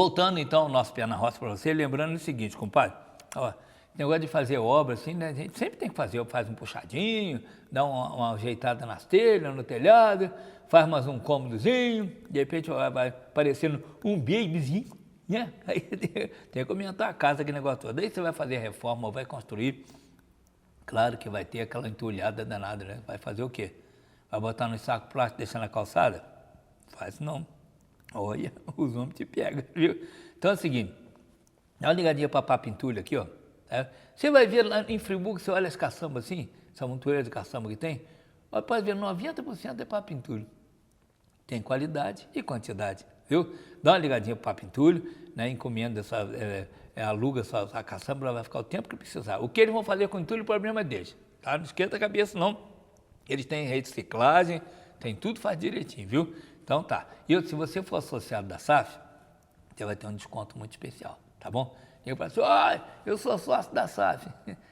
Voltando então ao nosso Pé na Roça para você, lembrando o seguinte, compadre, ó, negócio de fazer obra assim, né, a gente sempre tem que fazer, faz um puxadinho, dá uma ajeitada nas telhas, no telhado, faz mais um cômodozinho, de repente vai aparecendo um babyzinho, né? Aí tem que aumentar a casa, aquele negócio todo. Aí você vai fazer reforma, vai construir, claro que vai ter aquela entulhada danada, né? Vai fazer o quê? Vai botar no saco plástico, deixar na calçada? Faz não. Olha, os homens te pegam, viu? Então é o seguinte, dá uma ligadinha para a pintura aqui, ó. Você vai ver lá em Friburgo, você olha as caçambas assim, essa montoeira de caçamba que tem, pode ver 90% é para pintura. Tem qualidade e quantidade, viu? Dá uma ligadinha para pintura, né? Encomenda, aluga a caçamba, ela vai ficar o tempo que precisar. O que eles vão fazer com entulho, o problema é deles, tá? Não esquenta a cabeça, não. Eles têm reciclagem, tem tudo, faz direitinho, viu? Então tá. E se você for associado da SAF, você vai ter um desconto muito especial, tá bom? Eu falo assim, eu sou sócio da SAF.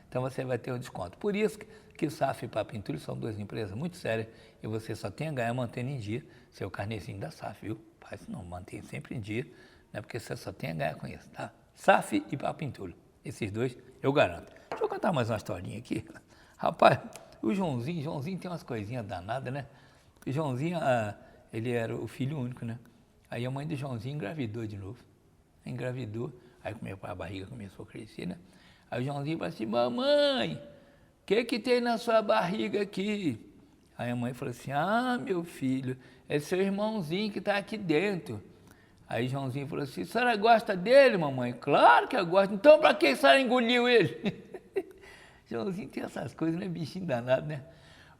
Então você vai ter um desconto. Por isso que SAF e Papo Entulho são duas empresas muito sérias e você só tem a ganhar mantendo em dia seu carnezinho da SAF, viu? Faz não, mantenha sempre em dia, né? Porque você só tem a ganhar com isso, tá? SAF e Papo Entulho. Esses dois eu garanto. Deixa eu contar mais uma historinha aqui. Rapaz, o Joãozinho tem umas coisinhas danadas, né? O Joãozinho, ele era o filho único, né? Aí a mãe do Joãozinho engravidou de novo. Engravidou, aí a barriga começou a crescer, né? Aí o Joãozinho falou assim, mamãe, o que tem na sua barriga aqui? Aí a mãe falou assim, meu filho, é seu irmãozinho que está aqui dentro. Aí o Joãozinho falou assim, a senhora gosta dele, mamãe? Claro que eu gosto, então para que a senhora engoliu ele? Joãozinho tem essas coisas, né? Bichinho danado, né?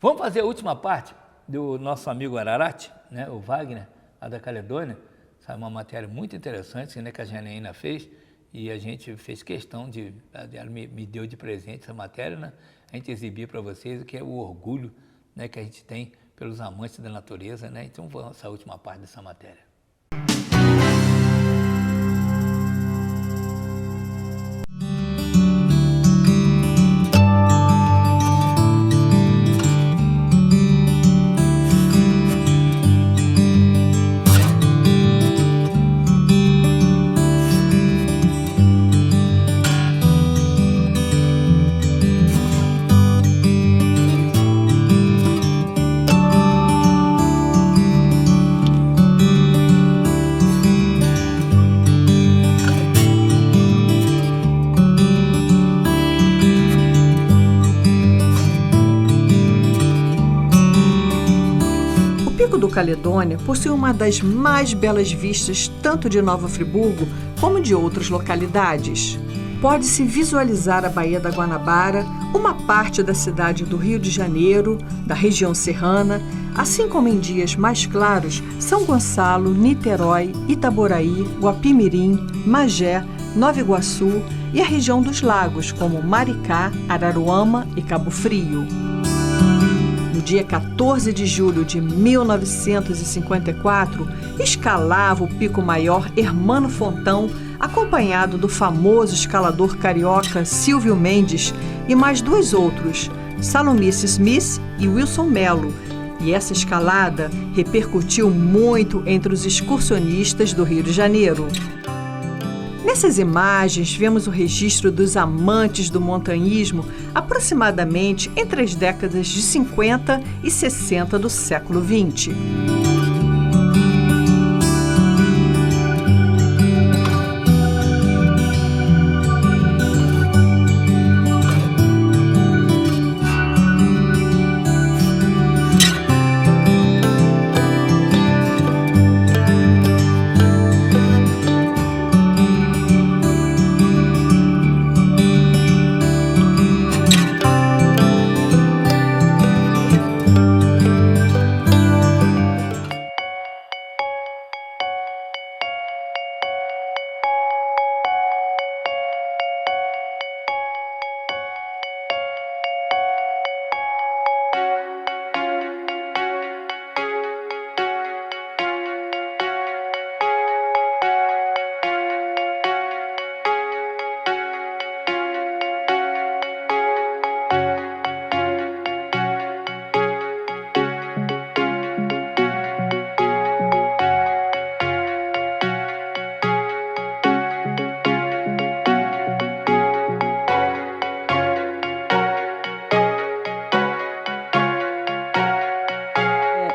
Vamos fazer a última parte do nosso amigo Ararate, né? O Wagner, lá da Caledônia. Sabe, uma matéria muito interessante, né, que a Janaína fez, e a gente fez questão ela me deu de presente essa matéria, né? A gente exibir para vocês o que é o orgulho, né, que a gente tem pelos amantes da natureza, né? Então vamos essa última parte dessa matéria. Do Caledônia possui uma das mais belas vistas tanto de Nova Friburgo como de outras localidades. Pode-se visualizar a Baía da Guanabara, uma parte da cidade do Rio de Janeiro, da região serrana, assim como em dias mais claros, São Gonçalo, Niterói, Itaboraí, Guapimirim, Magé, Nova Iguaçu e a região dos lagos, como Maricá, Araruama e Cabo Frio. No dia 14 de julho de 1954, escalava o Pico Maior Hermano Fontão, acompanhado do famoso escalador carioca Silvio Mendes e mais dois outros, Salomice Smith e Wilson Melo. E essa escalada repercutiu muito entre os excursionistas do Rio de Janeiro. Nessas imagens, vemos o registro dos amantes do montanhismo aproximadamente entre as décadas de 50 e 60 do século XX.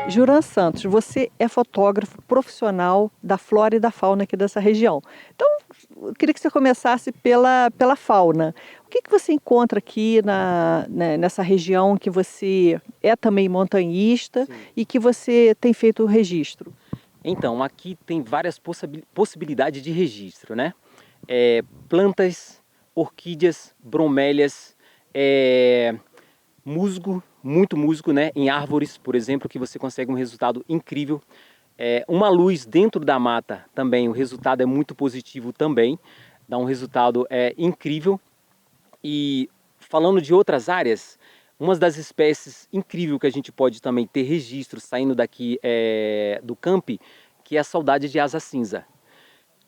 Juran Santos, você é fotógrafo profissional da flora e da fauna aqui dessa região. Então, eu queria que você começasse pela fauna. O que você encontra aqui nessa região que você é também montanhista Sim. e que você tem feito o registro? Então, aqui tem várias possibilidades de registro, né? Plantas, orquídeas, bromélias, musgo, muito musgo, né? Em árvores, por exemplo, que você consegue um resultado incrível. Uma luz dentro da mata também, o resultado é muito positivo também. Dá um resultado incrível. E falando de outras áreas, uma das espécies incríveis que a gente pode também ter registro saindo daqui do campi, que é a saudade de asa cinza.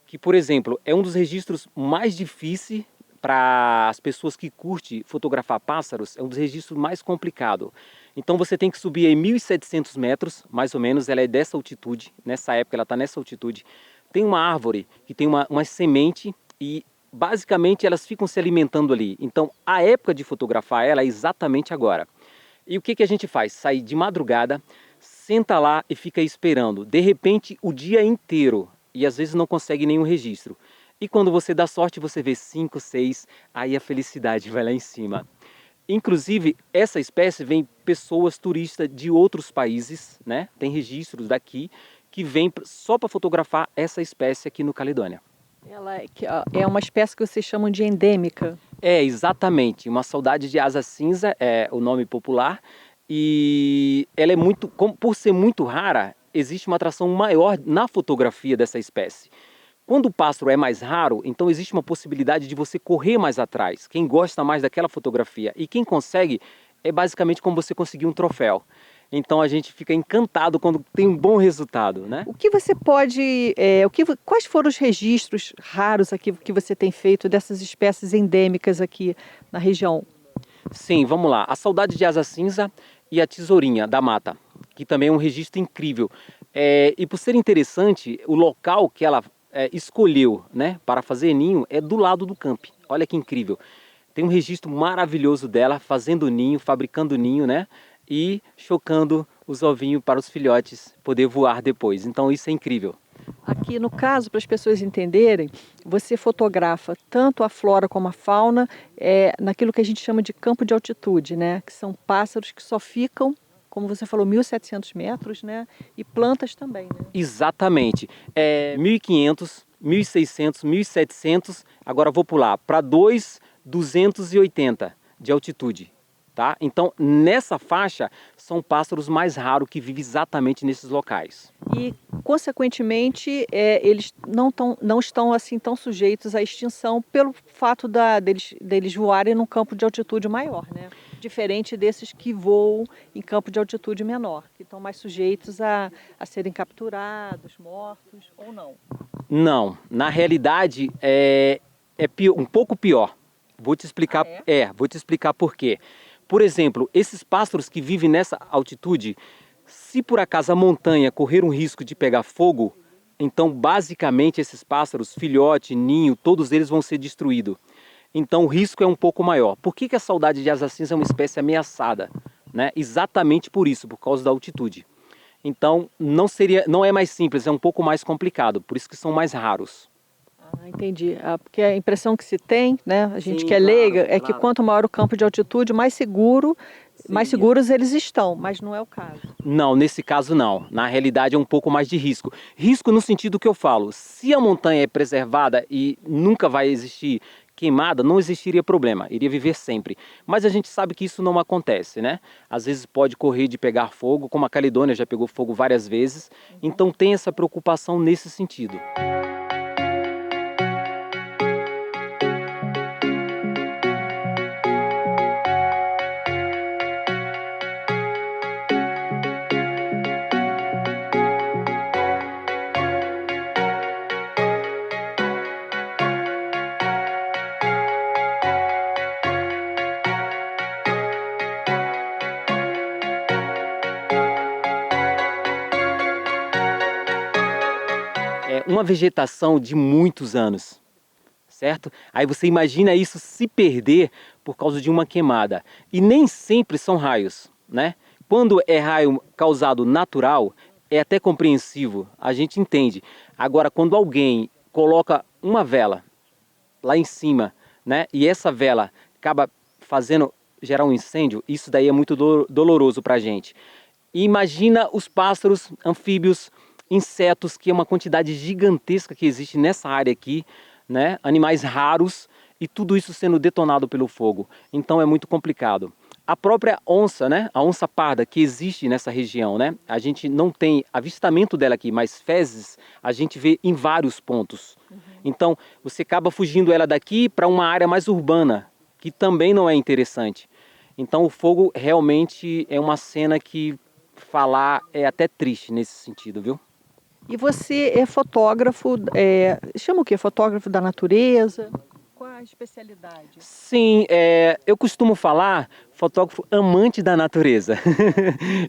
Que, por exemplo, é um dos registros mais difíceis para as pessoas que curtem fotografar pássaros, é um dos registros mais complicados. Então você tem que subir em 1.700 metros, mais ou menos, ela é dessa altitude, nessa época ela está nessa altitude. Tem uma árvore que tem uma semente e basicamente elas ficam se alimentando ali. Então a época de fotografar ela é exatamente agora. E o que a gente faz? Sai de madrugada, senta lá e fica esperando. De repente o dia inteiro e às vezes não consegue nenhum registro. E quando você dá sorte você vê 5, 6, aí a felicidade vai lá em cima. Inclusive essa espécie vem pessoas turistas de outros países, né? Tem registros daqui que vêm só para fotografar essa espécie aqui no Caledônia. Ela é uma espécie que vocês chamam de endêmica. Exatamente. Uma saudade de asa cinza é o nome popular. E ela é muito, por ser muito rara, existe uma atração maior na fotografia dessa espécie. Quando o pássaro é mais raro, então existe uma possibilidade de você correr mais atrás. Quem gosta mais daquela fotografia e quem consegue, é basicamente como você conseguir um troféu. Então a gente fica encantado quando tem um bom resultado, né? O que você pode, quais foram os registros raros aqui que você tem feito dessas espécies endêmicas aqui na região? Sim, vamos lá. A saudade de asa cinza e a tesourinha da mata, que também é um registro incrível. E por ser interessante, o local que ela escolheu, né, para fazer ninho é do lado do campi. Olha que incrível. Tem um registro maravilhoso dela fazendo ninho, fabricando ninho, né? E chocando os ovinhos para os filhotes poder voar depois. Então isso é incrível. Aqui no caso, para as pessoas entenderem, você fotografa tanto a flora como a fauna naquilo que a gente chama de campo de altitude, né? Que são pássaros que só ficam, como você falou, 1.700 metros, né? E plantas também, né? Exatamente. 1.500, 1.600, 1.700, agora vou pular para 2.280 de altitude. Tá? Então, nessa faixa, são pássaros mais raros que vivem exatamente nesses locais. E, consequentemente, eles não estão assim tão sujeitos à extinção pelo fato deles voarem num campo de altitude maior, né? Diferente desses que voam em campo de altitude menor, que estão mais sujeitos a serem capturados, mortos ou não. Não, na realidade é um pouco pior. Vou te explicar, vou te explicar por quê. Por exemplo, esses pássaros que vivem nessa altitude, se por acaso a montanha correr um risco de pegar fogo, então basicamente esses pássaros, filhote, ninho, todos eles vão ser destruídos. Então o risco é um pouco maior. Por que a saudade de asa cinza é uma espécie ameaçada? Né? Exatamente por isso, por causa da altitude. Então não é mais simples, é um pouco mais complicado, por isso que são mais raros. Entendi. Porque a impressão que se tem, né, a gente que é claro, leiga, é claro. que quanto maior o campo de altitude, mais seguros eles estão, mas não é o caso. Não, nesse caso não. Na realidade é um pouco mais de risco. Risco no sentido que eu falo, se a montanha é preservada e nunca vai existir queimada, não existiria problema, iria viver sempre. Mas a gente sabe que isso não acontece, né? Às vezes pode correr de pegar fogo, como a Caledônia já pegou fogo várias vezes, então tem essa preocupação nesse sentido. Uma vegetação de muitos anos, certo? Aí você imagina isso se perder por causa de uma queimada. E nem sempre são raios, né? Quando é raio causado natural, é até compreensível, a gente entende. Agora, quando alguém coloca uma vela lá em cima, né, e essa vela acaba gerar um incêndio, isso daí é muito doloroso para a gente. E imagina os pássaros, anfíbios, insetos, que é uma quantidade gigantesca que existe nessa área aqui, né, animais raros, e tudo isso sendo detonado pelo fogo. Então é muito complicado. A própria onça, né, a onça parda que existe nessa região, né, a gente não tem avistamento dela aqui, mas fezes a gente vê em vários pontos. Então você acaba fugindo ela daqui para uma área mais urbana, que também não é interessante. Então o fogo realmente é uma cena que falar é até triste nesse sentido, viu? E você é fotógrafo, chama o quê? Fotógrafo da natureza? Qual a especialidade? Sim, eu costumo falar fotógrafo amante da natureza.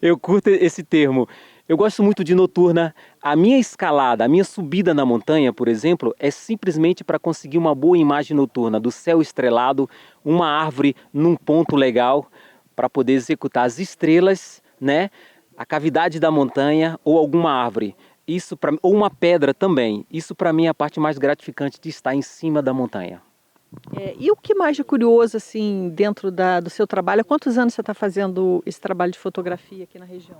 Eu curto esse termo. Eu gosto muito de noturna. A minha escalada, a minha subida na montanha, por exemplo, é simplesmente para conseguir uma boa imagem noturna do céu estrelado, uma árvore num ponto legal, para poder executar as estrelas, né? A cavidade da montanha ou alguma árvore. Ou uma pedra também. Isso para mim é a parte mais gratificante de estar em cima da montanha. E o que mais é curioso assim dentro do seu trabalho? Há quantos anos você está fazendo esse trabalho de fotografia aqui na região?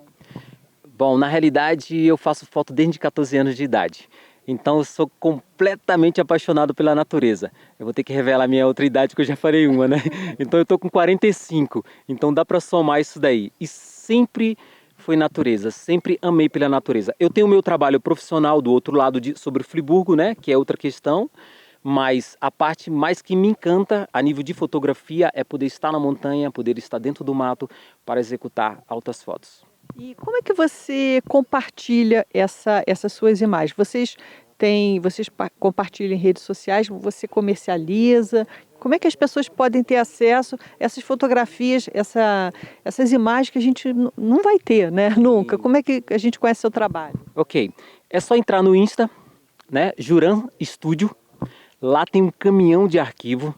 Bom, na realidade eu faço foto desde 14 anos de idade. Então eu sou completamente apaixonado pela natureza. Eu vou ter que revelar a minha outra idade, que eu já falei uma, né? Então eu tô com 45, então dá para somar isso daí. E sempre foi natureza, sempre amei pela natureza. Eu tenho o meu trabalho profissional do outro lado sobre Friburgo, né? Que é outra questão. Mas a parte mais que me encanta a nível de fotografia é poder estar na montanha, poder estar dentro do mato para executar altas fotos. E como é que você compartilha essas suas imagens? Vocês compartilham em redes sociais, você comercializa? Como é que as pessoas podem ter acesso a essas fotografias, essas imagens que a gente não vai ter, né? Nunca. Como é que a gente conhece seu trabalho? Ok, é só entrar no Insta, né? Juran Studio. Lá tem um caminhão de arquivo.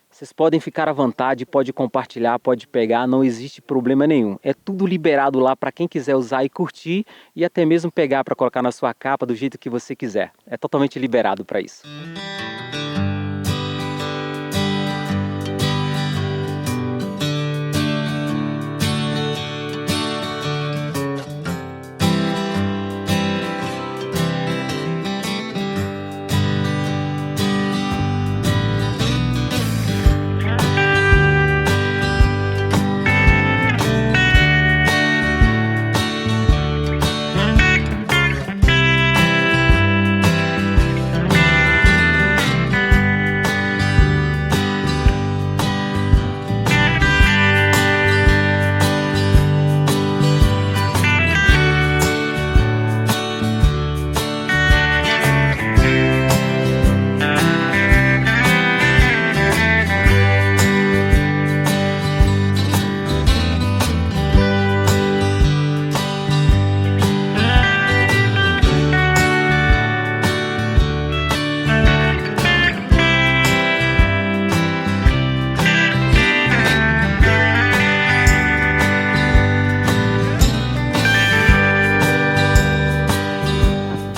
Vocês podem ficar à vontade, pode compartilhar, pode pegar, não existe problema nenhum. É tudo liberado lá para quem quiser usar e curtir e até mesmo pegar para colocar na sua capa do jeito que você quiser. É totalmente liberado para isso.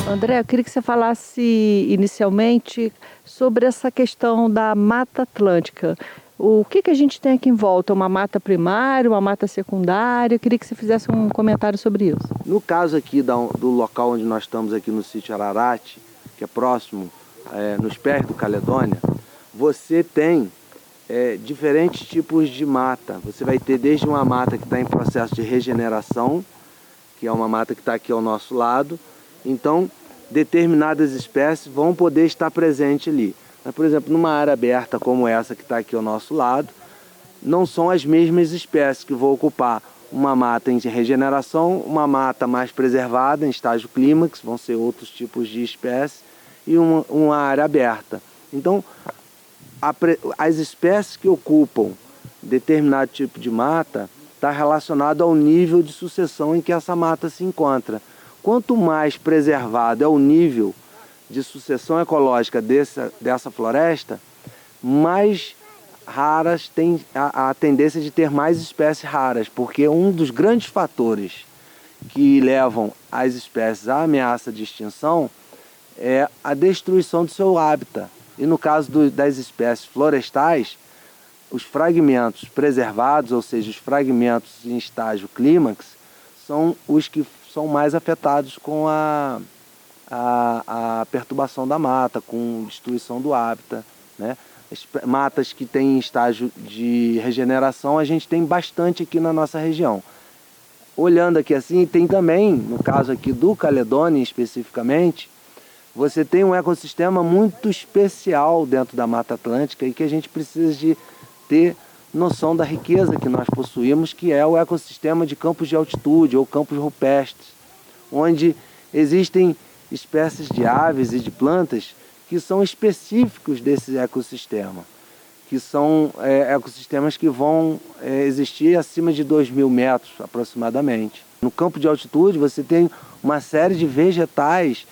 André, eu queria que você falasse inicialmente sobre essa questão da Mata Atlântica. O que a gente tem aqui em volta? Uma mata primária, uma mata secundária? Eu queria que você fizesse um comentário sobre isso. No caso aqui do local onde nós estamos aqui no sítio Ararate, que é próximo, nos pés do Caledônia, você tem diferentes tipos de mata. Você vai ter desde uma mata que está em processo de regeneração, que é uma mata que está aqui ao nosso lado. Então, determinadas espécies vão poder estar presentes ali. Mas, por exemplo, numa área aberta como essa que está aqui ao nosso lado, não são as mesmas espécies que vão ocupar uma mata em regeneração, uma mata mais preservada em estágio clímax, vão ser outros tipos de espécies, e uma área aberta. Então, as espécies que ocupam determinado tipo de mata está relacionado ao nível de sucessão em que essa mata se encontra. Quanto mais preservado é o nível de sucessão ecológica dessa floresta, mais raras têm a tendência de ter mais espécies raras, porque um dos grandes fatores que levam as espécies à ameaça de extinção é a destruição do seu hábitat. E no caso das espécies florestais, os fragmentos preservados, ou seja, os fragmentos em estágio clímax, são os que são mais afetados com a perturbação da mata, com destruição do hábitat, né? As matas que têm estágio de regeneração, a gente tem bastante aqui na nossa região. Olhando aqui assim, tem também, no caso aqui do Caledônia especificamente, você tem um ecossistema muito especial dentro da Mata Atlântica e que a gente precisa de ter noção da riqueza que nós possuímos, que é o ecossistema de campos de altitude ou campos rupestres, onde existem espécies de aves e de plantas que são específicos desse ecossistema, que são ecossistemas que vão existir acima de 2.000 metros aproximadamente. No campo de altitude você tem uma série de vegetais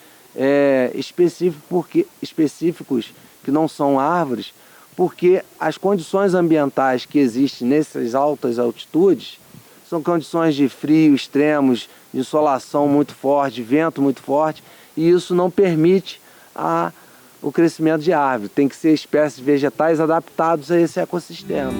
específicos que não são árvores, porque as condições ambientais que existem nessas altas altitudes são condições de frio extremos, de insolação muito forte, de vento muito forte, e isso não permite o crescimento de árvore. Tem que ser espécies vegetais adaptados a esse ecossistema.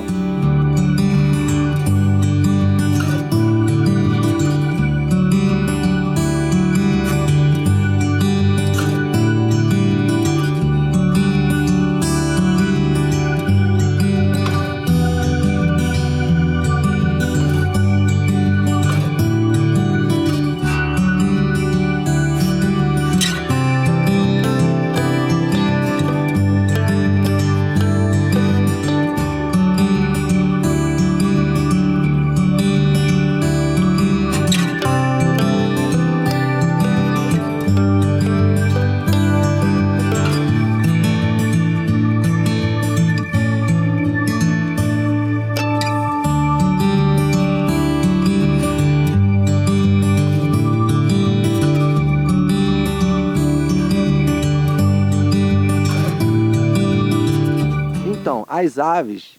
Então, as aves,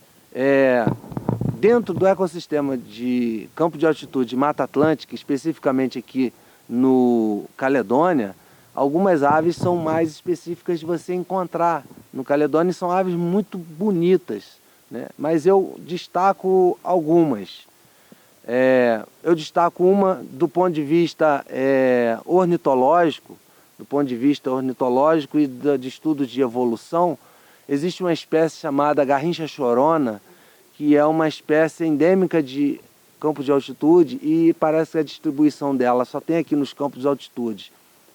dentro do ecossistema de campo de altitude de Mata Atlântica, especificamente aqui no Caledônia, algumas aves são mais específicas de você encontrar no Caledônia e são aves muito bonitas, né? Mas eu destaco algumas. Eu destaco uma do ponto de vista ornitológico, e de estudo de evolução. Existe uma espécie chamada garrincha chorona, que é uma espécie endêmica de campos de altitude e parece que a distribuição dela só tem aqui nos campos de altitude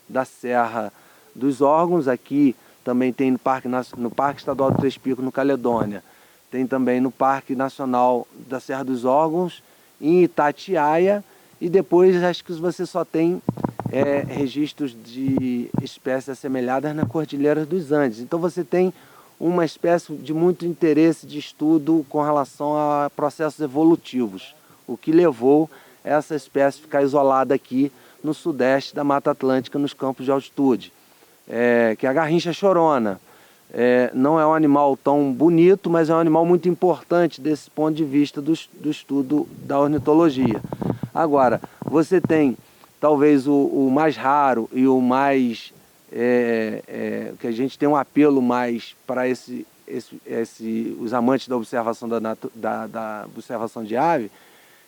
da Serra dos Órgãos, aqui também tem no Parque Estadual do Três Picos, no Caledônia, tem também no Parque Nacional da Serra dos Órgãos, em Itatiaia, e depois acho que você só tem registros de espécies assemelhadas na Cordilheira dos Andes. Então você tem uma espécie de muito interesse de estudo com relação a processos evolutivos, o que levou essa espécie a ficar isolada aqui no sudeste da Mata Atlântica, nos campos de altitude, que é a garrincha chorona. Não é um animal tão bonito, mas é um animal muito importante desse ponto de vista do estudo da ornitologia. Agora, você tem talvez o mais raro e o mais que a gente tem um apelo mais para os amantes da observação da observação de ave,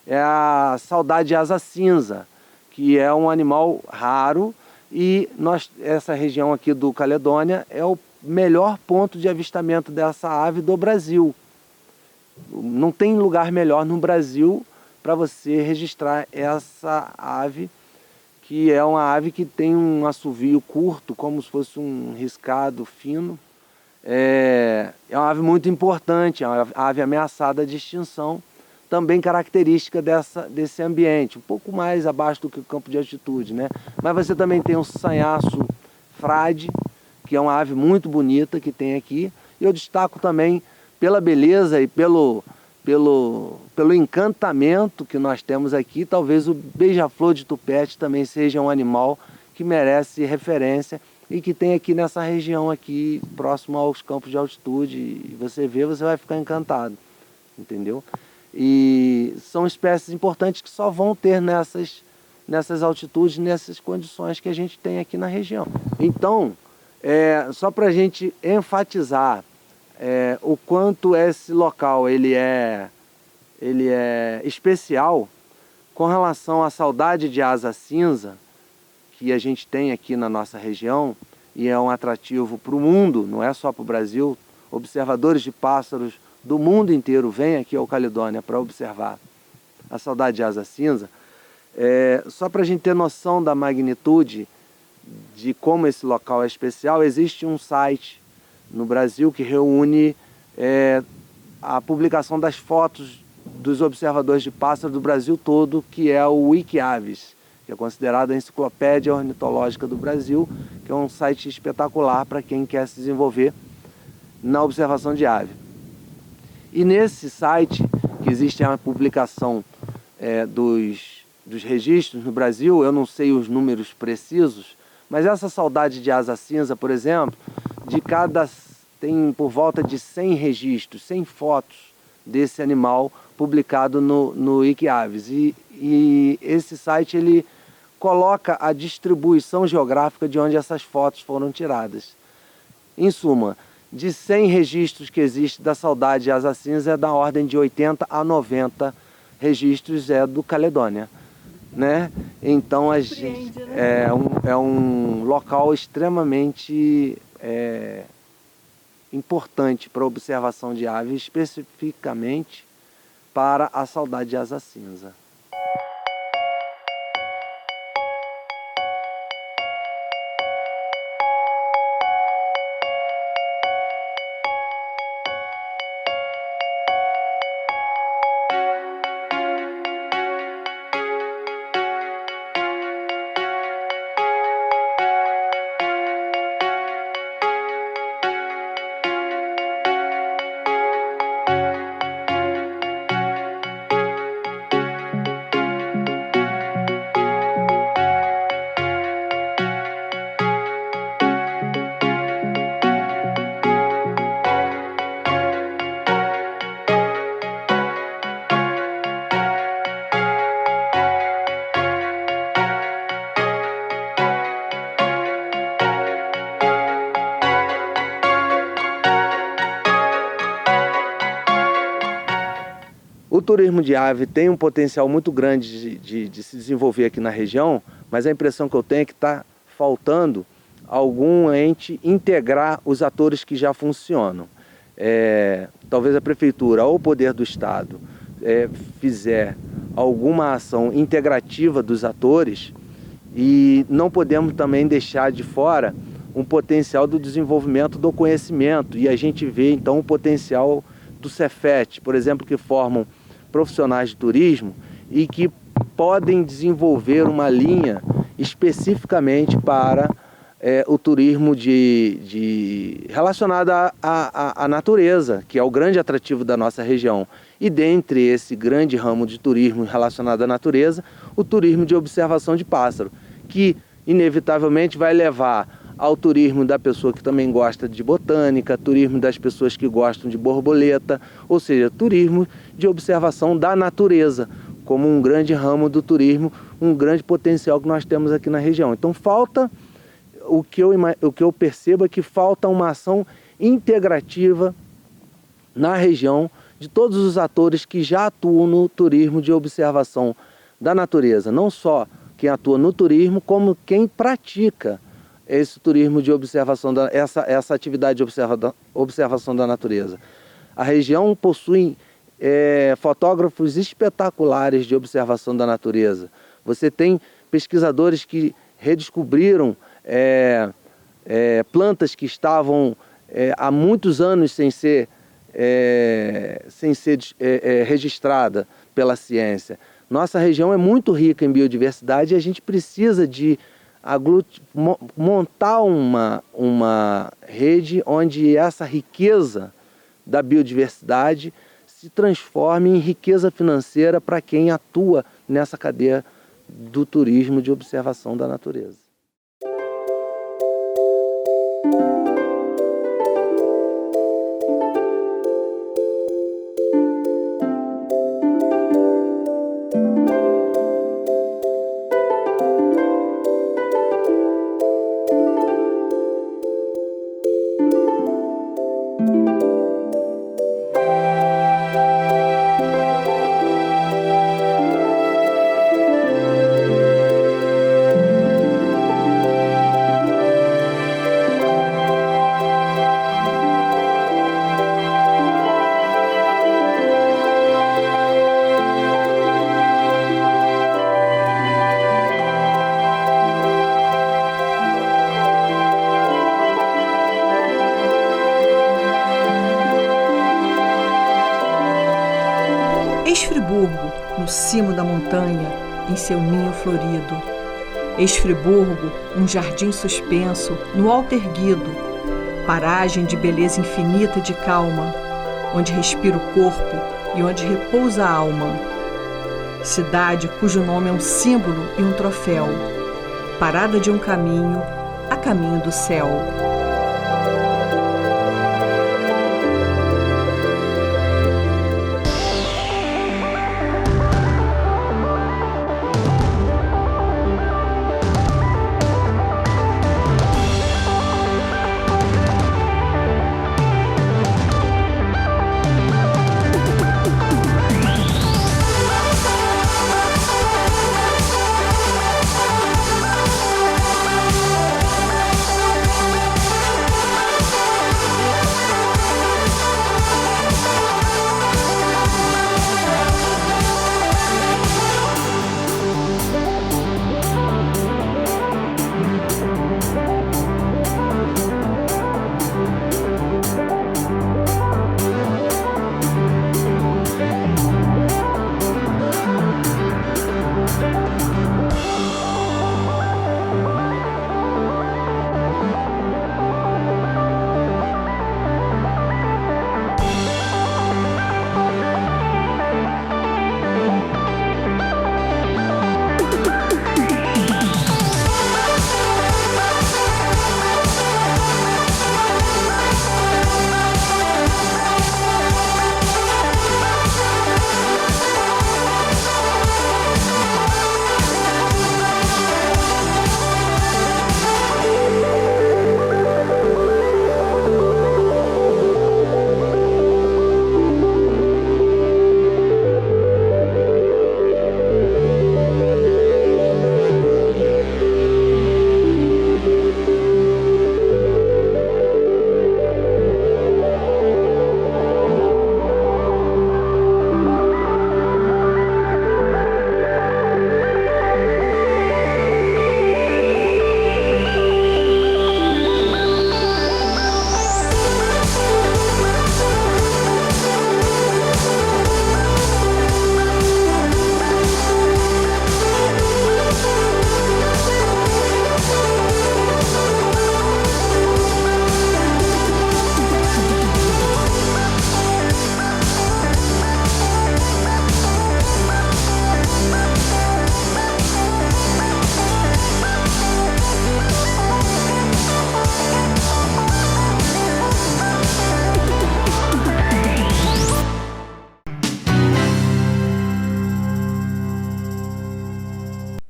é a saudade de asa cinza, que é um animal raro, e essa região aqui do Caledônia é o melhor ponto de avistamento dessa ave do Brasil. Não tem lugar melhor no Brasil para você registrar essa ave, que é uma ave que tem um assovio curto, como se fosse um riscado fino. É uma ave muito importante, é uma ave ameaçada de extinção, também característica desse ambiente, um pouco mais abaixo do que o campo de altitude, né? Mas você também tem o sanhaço frade, que é uma ave muito bonita que tem aqui. E eu destaco também pela beleza e pelo encantamento que nós temos aqui, talvez o beija-flor de tupete também seja um animal que merece referência e que tem aqui nessa região aqui, próximo aos campos de altitude. E você vê, você vai ficar encantado, entendeu? E são espécies importantes que só vão ter nessas altitudes, nessas condições que a gente tem aqui na região. Então, só para a gente enfatizar o quanto esse local ele é especial com relação à saudade de asa cinza que a gente tem aqui na nossa região, e é um atrativo para o mundo, não é só para o Brasil. Observadores de pássaros do mundo inteiro vêm aqui ao Caledônia para observar a saudade de asa cinza. Só para a gente ter noção da magnitude de como esse local é especial, existe um site no Brasil que reúne a publicação das fotos dos observadores de pássaros do Brasil todo, que é o Wikiaves, que é considerado a enciclopédia ornitológica do Brasil, que é um site espetacular para quem quer se desenvolver na observação de ave. E nesse site, que existe a publicação dos registros no Brasil, eu não sei os números precisos, mas essa saudade de asa cinza, por exemplo, tem por volta de 100 registros, 100 fotos desse animal publicado no Wikiaves. E esse site ele coloca a distribuição geográfica de onde essas fotos foram tiradas. Em suma, de 100 registros que existem da saudade de asa cinza, é da ordem de 80 a 90 registros do Caledônia, né? Então a gente, é um local extremamente importante para a observação de aves, especificamente para a saudade de asa cinza. O turismo de ave tem um potencial muito grande de se desenvolver aqui na região, mas a impressão que eu tenho é que está faltando algum ente integrar os atores que já funcionam. Talvez a prefeitura ou o poder do Estado fizer alguma ação integrativa dos atores, e não podemos também deixar de fora um potencial do desenvolvimento do conhecimento, e a gente vê então o potencial do Cefet, por exemplo, que formam profissionais de turismo e que podem desenvolver uma linha especificamente para o turismo relacionado à natureza, que é o grande atrativo da nossa região. E dentre esse grande ramo de turismo relacionado à natureza, o turismo de observação de pássaro, que inevitavelmente vai levar ao turismo da pessoa que também gosta de botânica, turismo das pessoas que gostam de borboleta, ou seja, turismo de observação da natureza, como um grande ramo do turismo, um grande potencial que nós temos aqui na região. Então falta, o que eu percebo é que falta uma ação integrativa na região de todos os atores que já atuam no turismo de observação da natureza, não só quem atua no turismo, como quem pratica esse turismo de observação, essa atividade de observação da natureza. A região possui fotógrafos espetaculares de observação da natureza. Você tem pesquisadores que redescobriram plantas que estavam há muitos anos sem ser registrada pela ciência. Nossa região é muito rica em biodiversidade e a gente precisa de montar uma rede onde essa riqueza da biodiversidade se transforme em riqueza financeira para quem atua nessa cadeia do turismo de observação da natureza. cimo da montanha, em seu ninho florido. Ex-Friburgo, um jardim suspenso, no alto erguido, paragem de beleza infinita e de calma, onde respira o corpo e onde repousa a alma. Cidade cujo nome é um símbolo e um troféu, parada de um caminho a caminho do céu.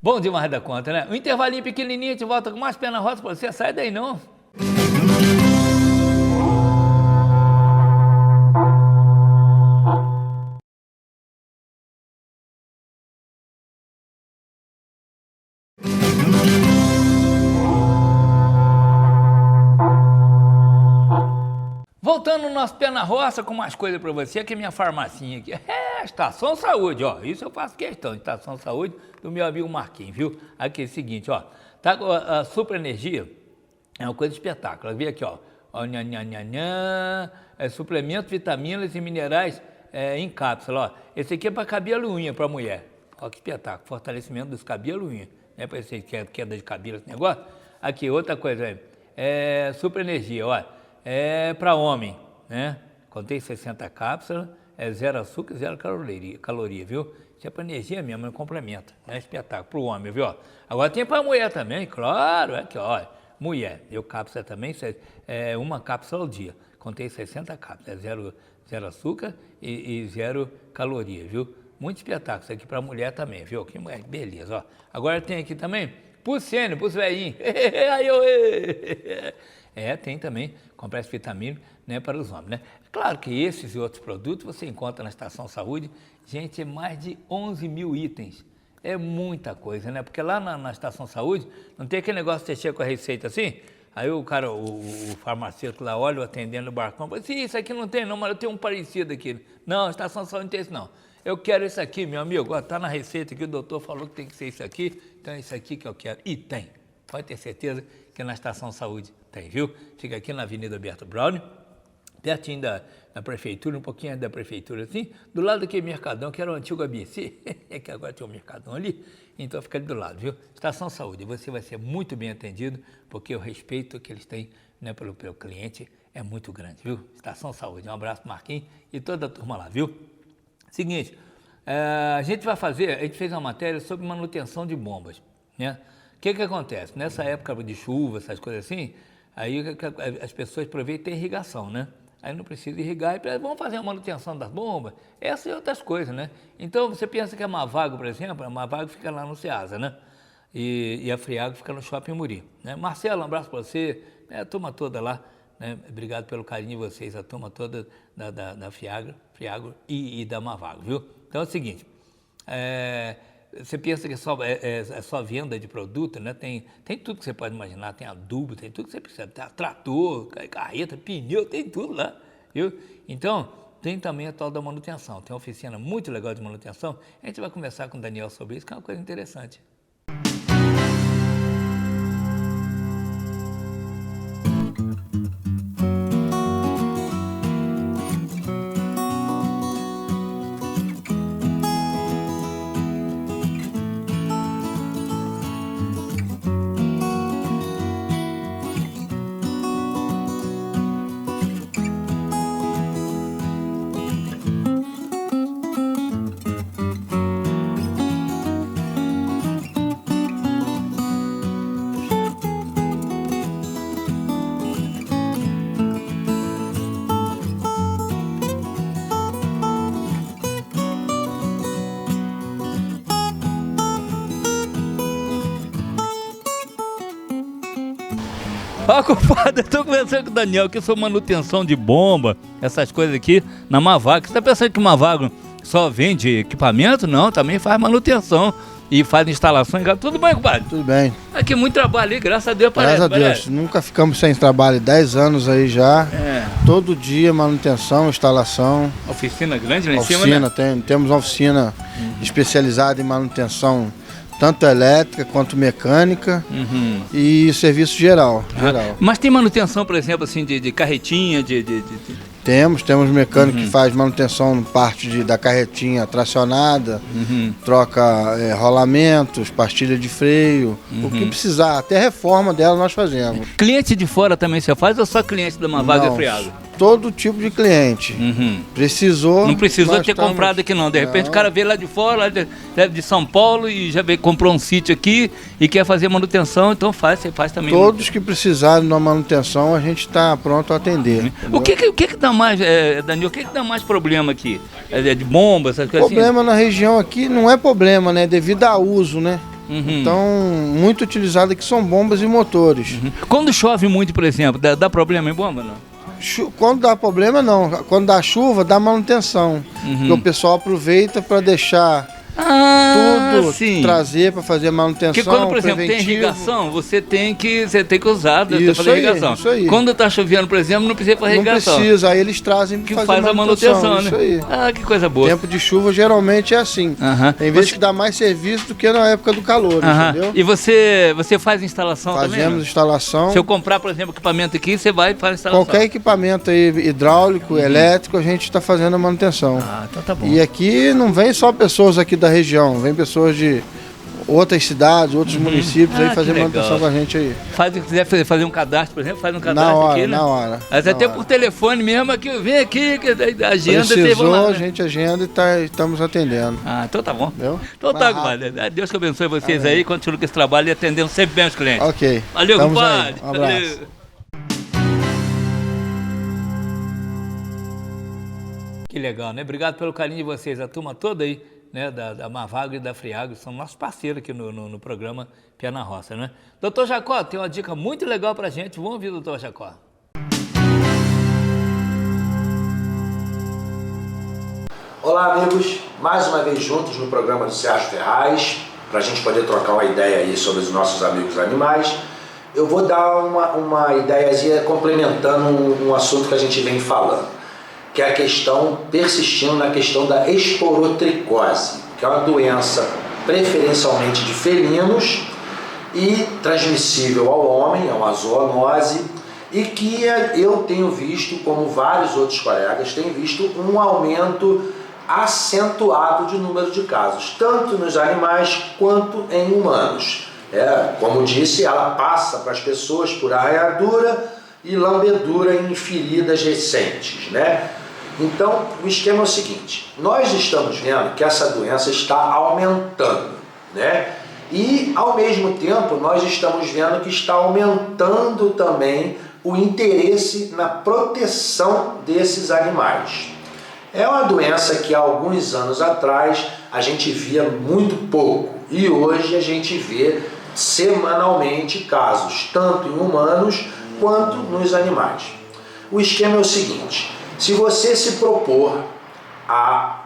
Bom demais da conta, né? Um intervalinho pequenininho, a gente volta com mais pé na roça pra você. Sai daí não. Voltando no nosso pé na roça com mais coisa para você, aqui é minha farmacinha aqui. É, Estação Saúde, ó. Isso eu faço questão, Estação Saúde do meu amigo Marquinhos, viu? Aqui é o seguinte, ó. Tá, a Super Energia é uma coisa espetacular. Vê aqui, ó. Suplemento, vitaminas e minerais em cápsula, ó. Esse aqui é para cabelo e unha para mulher. Ó, que espetáculo. Fortalecimento dos cabelos e unha. Não é para você que queda de cabelo esse negócio? Aqui, outra coisa aí. Super Energia, ó. É para homem, né? Contém 60 cápsulas, zero açúcar, zero caloria, viu? Isso é para energia mesmo, não complementa, né? Espetáculo para o homem, viu? Agora tem para a mulher também, claro, aqui, ó. Mulher, eu cápsula também, uma cápsula ao dia. Contém 60 cápsulas, zero açúcar e zero caloria, viu? Muito espetáculo, isso aqui para mulher também, viu? Que beleza, ó. Agora tem aqui também, pro sênior, pros velhinhos. Tem também complexo vitamínico, né, para os homens, né? Claro que esses e outros produtos você encontra na Estação Saúde. Gente, é mais de 11 mil itens. É muita coisa, né? Porque lá na Estação Saúde não tem aquele negócio de você chega com a receita assim, aí o cara, o farmacêutico lá olha, o atendendo no barcão, fala assim, isso aqui não tem não, mas eu tenho um parecido aqui. Não, a Estação Saúde não tem isso não. Eu quero isso aqui, meu amigo, está na receita aqui, o doutor falou que tem que ser isso aqui, então é isso aqui que eu quero. E tem, pode ter certeza que na Estação Saúde tem, viu? Fica aqui na Avenida Alberto Braulio, pertinho da prefeitura, um pouquinho da prefeitura assim, do lado daquele Mercadão, que era o antigo ABC, que agora tem um Mercadão ali, então fica ali do lado, viu? Estação Saúde, você vai ser muito bem atendido, porque o respeito que eles têm, né, pelo cliente é muito grande, viu? Estação Saúde, um abraço, Marquinhos, e toda a turma lá, viu? Seguinte, a gente fez uma matéria sobre manutenção de bombas, né? O que acontece? Nessa época de chuva, essas coisas assim, aí as pessoas aproveitam a irrigação, né? Aí não precisa irrigar, e vamos fazer a manutenção das bombas, essas e outras coisas, né? Então, você pensa que a Mavago, por exemplo, a Mavago fica lá no Ceasa, né? E a Friago fica no Shopping Muri, né? Marcelo, um abraço para você, né? A turma toda lá, né? Obrigado pelo carinho de vocês, a turma toda da Friago e da Mavago, viu? Então é o seguinte, você pensa que é só venda de produto, né? Tem tudo que você pode imaginar, tem adubo, tem tudo que você precisa, tem trator, carreta, pneu, tem tudo lá, viu? Então, tem também a tal da manutenção, tem uma oficina muito legal de manutenção, a gente vai conversar com o Daniel sobre isso, que é uma coisa interessante. Compadre, eu estou conversando com o Daniel aqui sobre manutenção de bomba, essas coisas aqui na Mavago. Você está pensando que Mavago só vende equipamento? Não, também faz manutenção e faz instalação. Tudo bem, compadre? Tudo bem. Aqui muito trabalho aí, graças a Deus. Graças a Deus, nunca ficamos sem trabalho, 10 anos aí já. Todo dia manutenção, instalação. Oficina grande lá em cima, né? Temos uma oficina especializada em manutenção, tanto elétrica quanto mecânica e serviço geral. Mas tem manutenção, por exemplo, assim, de carretinha, Temos mecânico que faz manutenção parte da carretinha tracionada, troca rolamentos, pastilha de freio, o que precisar, até reforma dela nós fazemos. Cliente de fora também você faz ou só cliente da Mavago e Friago? Todo tipo de cliente. Precisou. Não precisou ter comprado aqui não. De repente o cara veio lá de fora, lá de São Paulo e já comprou um sítio aqui e quer fazer manutenção, então você faz também. Todos que precisarem de uma manutenção, a gente está pronto a atender. O que dá mais, Daniel, o que dá mais problema aqui? De bomba, essas coisas assim? Problema na região aqui não é problema, né? Devido a uso, né? Então, muito utilizado aqui são bombas e motores. Quando chove muito, por exemplo, dá problema em bomba, não? Quando dá problema, não. Quando dá chuva, dá manutenção. Porque o pessoal aproveita para deixar tudo, trazer para fazer manutenção. Porque quando, por exemplo, tem irrigação, você tem que usar para fazer irrigação. Isso aí. Quando está chovendo, por exemplo, não precisa fazer irrigação. Não precisa, aí eles trazem para fazer faz manutenção, a manutenção, né? Isso aí. Que coisa boa. Tempo de chuva geralmente é assim. Tem vezes que dá mais serviço do que na época do calor, entendeu? E você faz instalação também? Fazemos instalação. Se eu comprar, por exemplo, equipamento aqui, você vai e faz instalação? Qualquer equipamento aí, hidráulico, elétrico, a gente está fazendo a manutenção. Então tá bom. E aqui não vem só pessoas aqui da região, vem pessoas de outras cidades, outros municípios aí fazer manutenção com a gente aí. Se quiser fazer um cadastro, por exemplo, faz um cadastro aqui, né? Na hora. Mas até por telefone mesmo, aqui, vem aqui, agenda. Precisou, a gente agenda e estamos atendendo. Então tá bom. Entendeu? Então tá, compadre. Deus que abençoe vocês aí, continue com esse trabalho e atendendo sempre bem os clientes. Ok. Valeu, compadre. Um abraço. Valeu. Que legal, né? Obrigado pelo carinho de vocês, a turma toda aí, né, da Mavago e da Friago, são nossos parceiros aqui no programa Pé na Roça, né? Doutor Jacó, tem uma dica muito legal pra gente, vamos ouvir, doutor Jacó. Olá, amigos, mais uma vez juntos no programa do Sérgio Ferraz, para a gente poder trocar uma ideia aí sobre os nossos amigos animais. Eu vou dar uma ideiazinha complementando um assunto que a gente vem falando, que é a questão, persistindo na questão da esporotricose, que é uma doença preferencialmente de felinos e transmissível ao homem, é uma zoonose, e que eu tenho visto, como vários outros colegas, têm visto um aumento acentuado de número de casos, tanto nos animais quanto em humanos. Como disse, ela passa para as pessoas por arranhadura e lambedura em feridas recentes, né? Então, o esquema é o seguinte, nós estamos vendo que essa doença está aumentando, né? E, ao mesmo tempo, nós estamos vendo que está aumentando também o interesse na proteção desses animais. É uma doença que há alguns anos atrás a gente via muito pouco e hoje a gente vê semanalmente casos, tanto em humanos quanto nos animais. O esquema é o seguinte, se você se propor a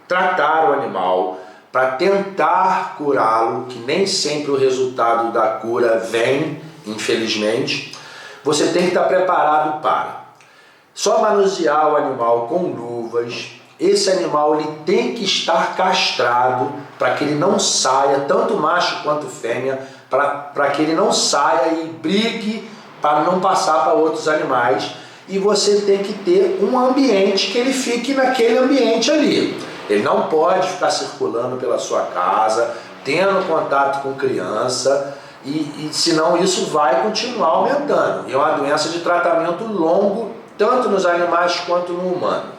tratar o animal para tentar curá-lo, que nem sempre o resultado da cura vem, infelizmente, você tem que estar preparado para só manusear o animal com luvas. Esse animal ele tem que estar castrado para que ele não saia, tanto macho quanto fêmea, para que ele não saia e brigue para não passar para outros animais. E você tem que ter um ambiente que ele fique naquele ambiente ali. Ele não pode ficar circulando pela sua casa, tendo contato com criança, e senão isso vai continuar aumentando. E é uma doença de tratamento longo, tanto nos animais quanto no humano.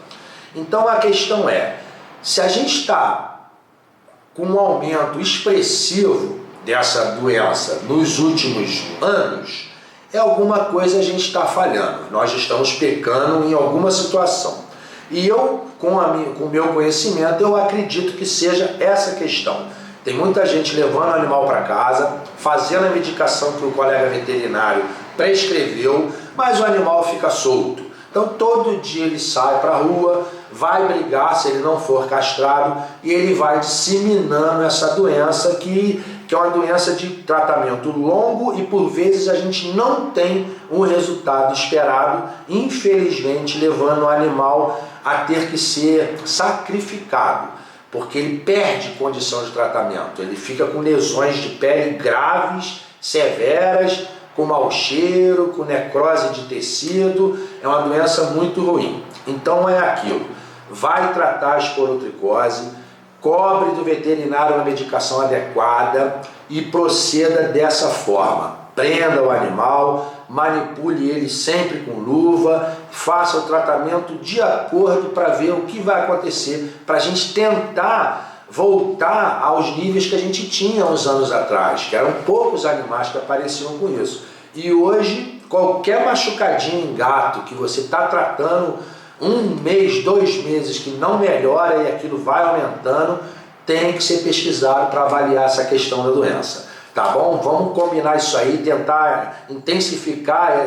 Então a questão é, se a gente está com um aumento expressivo dessa doença nos últimos anos, alguma coisa a gente está falhando, nós estamos pecando em alguma situação. E eu, com o meu conhecimento, eu acredito que seja essa questão. Tem muita gente levando o animal para casa, fazendo a medicação que o colega veterinário prescreveu, mas o animal fica solto. Então todo dia ele sai para a rua, vai brigar se ele não for castrado e ele vai disseminando essa doença que é uma doença de tratamento longo e por vezes a gente não tem um resultado esperado, infelizmente levando o animal a ter que ser sacrificado, porque ele perde condição de tratamento, ele fica com lesões de pele graves, severas, com mau cheiro, com necrose de tecido, é uma doença muito ruim. Então é aquilo, vai tratar a esporotricose, cobre do veterinário uma medicação adequada e proceda dessa forma. Prenda o animal, manipule ele sempre com luva, faça o tratamento de acordo para ver o que vai acontecer, para a gente tentar voltar aos níveis que a gente tinha uns anos atrás, que eram poucos animais que apareciam com isso. E hoje, qualquer machucadinho em gato que você está tratando 1 mês, 2 meses que não melhora e aquilo vai aumentando, tem que ser pesquisado para avaliar essa questão da doença. Tá bom? Vamos combinar isso aí, tentar intensificar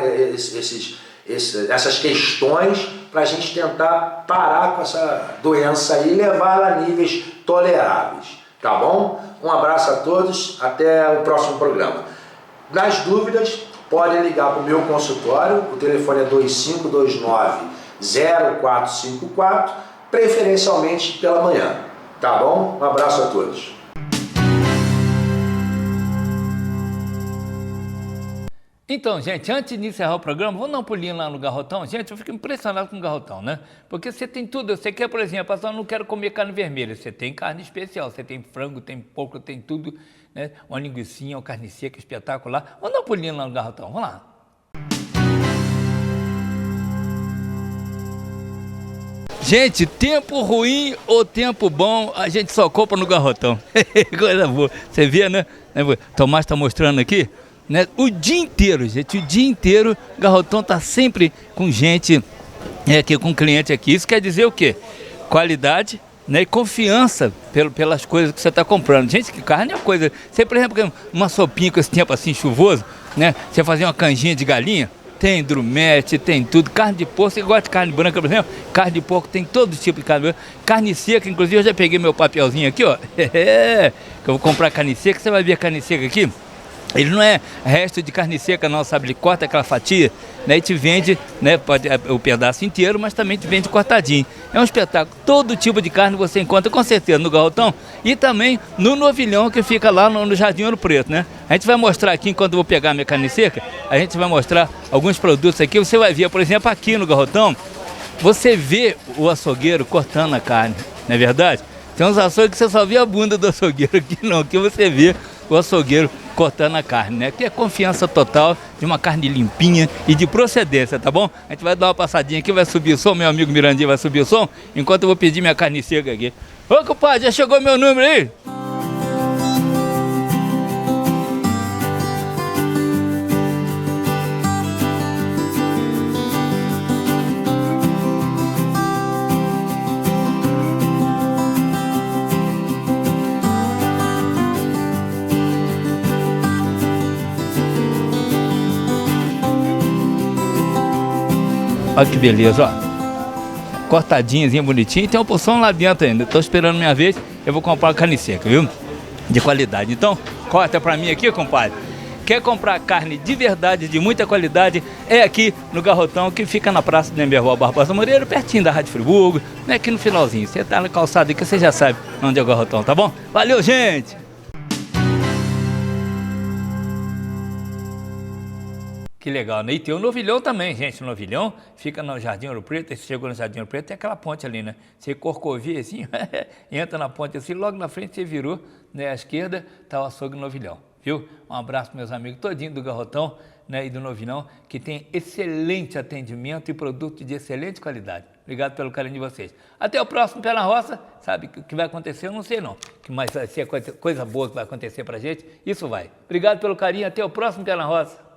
essas questões para a gente tentar parar com essa doença aí e levá-la a níveis toleráveis. Tá bom? Um abraço a todos, até o próximo programa. Nas dúvidas, podem ligar para o meu consultório, o telefone é 2529-0454, preferencialmente pela manhã. Tá bom? Um abraço a todos. Então, gente, antes de encerrar o programa, vamos dar um pulinho lá no Garrotão. Gente, eu fico impressionado com o Garrotão, né? Porque você tem tudo. Você quer, por exemplo, eu não quero comer carne vermelha. Você tem carne especial, você tem frango, tem porco, tem tudo, né? Uma linguicinha, uma carne seca espetacular. Vamos dar um pulinho lá no Garrotão, vamos lá. Gente, tempo ruim ou tempo bom, a gente só compra no Garrotão. Coisa boa. Você vê, né? O Tomás está mostrando aqui. Né? O dia inteiro, gente, o dia inteiro, o Garrotão está sempre com gente, aqui, com cliente aqui. Isso quer dizer o quê? Qualidade, né? E confiança pelas coisas que você está comprando. Gente, que carne é uma coisa. Você, por exemplo, uma sopinha com esse tempo assim chuvoso, né? Você fazer uma canjinha de galinha, tem drumete, tem tudo. Carne de porco, você gosta de carne branca, por exemplo? Carne de porco tem todo tipo de carne branca. Carne seca, inclusive, eu já peguei meu papelzinho aqui, ó. Que eu vou comprar carne seca, você vai ver a carne seca aqui. Ele não é resto de carne seca, não, sabe? Ele corta aquela fatia, né? E te vende, né? Pode, o pedaço inteiro, mas também te vende cortadinho. É um espetáculo. Todo tipo de carne você encontra, com certeza, no Garrotão e também no Novilhão, que fica lá no Jardim Ouro Preto, né? A gente vai mostrar aqui, enquanto eu vou pegar a minha carne seca, a gente vai mostrar alguns produtos aqui. Você vai ver, por exemplo, aqui no Garrotão, você vê o açougueiro cortando a carne, não é verdade? Tem uns açougues que você só vê a bunda do açougueiro, aqui não, aqui você vê o açougueiro cortando a carne, né? Que é confiança total de uma carne limpinha e de procedência, tá bom? A gente vai dar uma passadinha aqui, vai subir o som, meu amigo Mirandinha vai subir o som, enquanto eu vou pedir minha carne seca aqui. Ô, compadre, já chegou meu número aí? Olha que beleza, ó. Cortadinhazinha, bonitinha. Tem uma porção lá dentro ainda. Tô esperando minha vez. Eu vou comprar uma carne seca, viu? De qualidade. Então, corta pra mim aqui, compadre. Quer comprar carne de verdade, de muita qualidade? É aqui no Garrotão, que fica na Praça do Emberval Barbosa Moreira, pertinho da Rádio Friburgo. Né? Aqui no finalzinho. Você tá na calçada aqui, você já sabe onde é o Garrotão, tá bom? Valeu, gente! Que legal, né? E tem o Novilhão também, gente. O Novilhão fica no Jardim Ouro Preto. Você chegou no Jardim Ouro Preto, tem aquela ponte ali, né? Você corcovia assim, entra na ponte assim, logo na frente você virou, né? À esquerda tá o açougue Novilhão, viu? Um abraço, meus amigos todinho do Garrotão, né? E do Novilhão, que tem excelente atendimento e produto de excelente qualidade. Obrigado pelo carinho de vocês. Até o próximo Pé na Roça. Sabe o que vai acontecer? Eu não sei não. Mas se é coisa boa que vai acontecer pra gente, isso vai. Obrigado pelo carinho. Até o próximo Pé na Roça.